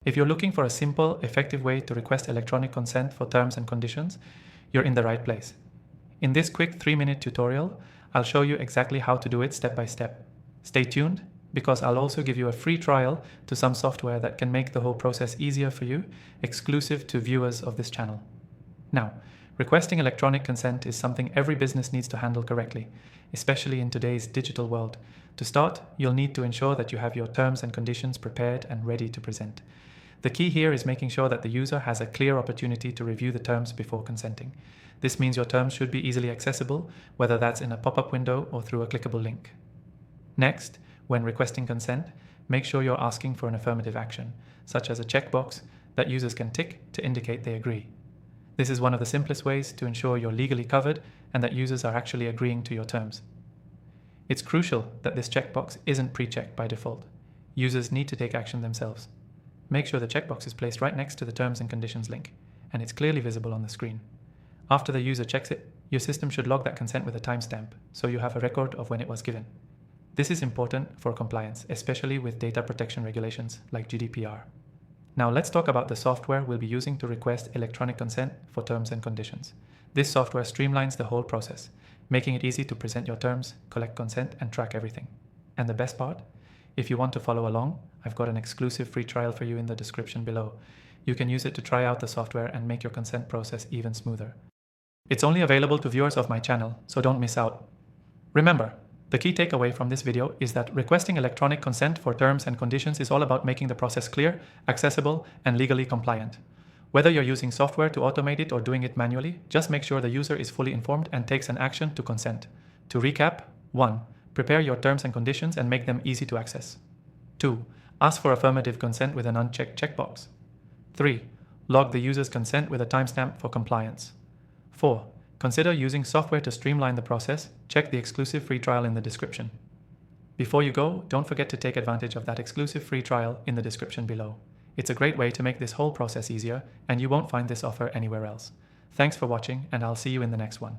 If you're looking for a simple, effective way to request electronic consent for terms and conditions, you're in the right place. In this quick 3-minute tutorial, I'll show you exactly how to do it step by step. Stay tuned, because I'll also give you a free trial to some software that can make the whole process easier for you, exclusive to viewers of this channel. Now, requesting electronic consent is something every business needs to handle correctly, especially in today's digital world. To start, you'll need to ensure that you have your terms and conditions prepared and ready to present. The key here is making sure that the user has a clear opportunity to review the terms before consenting. This means your terms should be easily accessible, whether that's in a pop-up window or through a clickable link. Next, when requesting consent, make sure you're asking for an affirmative action, such as a checkbox that users can tick to indicate they agree. This is one of the simplest ways to ensure you're legally covered and that users are actually agreeing to your terms. It's crucial that this checkbox isn't pre-checked by default. Users need to take action themselves. Make sure the checkbox is placed right next to the Terms and Conditions link, and it's clearly visible on the screen. After the user checks it, your system should log that consent with a timestamp, so you have a record of when it was given. This is important for compliance, especially with data protection regulations like GDPR. Now let's talk about the software we'll be using to request electronic consent for terms and conditions. This software streamlines the whole process, making it easy to present your terms, collect consent, and track everything. And the best part? If you want to follow along, I've got an exclusive free trial for you in the description below. You can use it to try out the software and make your consent process even smoother. It's only available to viewers of my channel, so don't miss out. Remember, the key takeaway from this video is that requesting electronic consent for terms and conditions is all about making the process clear, accessible, and legally compliant. Whether you're using software to automate it or doing it manually, just make sure the user is fully informed and takes an action to consent. To recap, 1. Prepare your terms and conditions and make them easy to access. 2. Ask for affirmative consent with an unchecked checkbox. 3. Log the user's consent with a timestamp for compliance. 4. Consider using software to streamline the process. Check the exclusive free trial in the description. Before you go, don't forget to take advantage of that exclusive free trial in the description below. It's a great way to make this whole process easier, and you won't find this offer anywhere else. Thanks for watching, and I'll see you in the next one.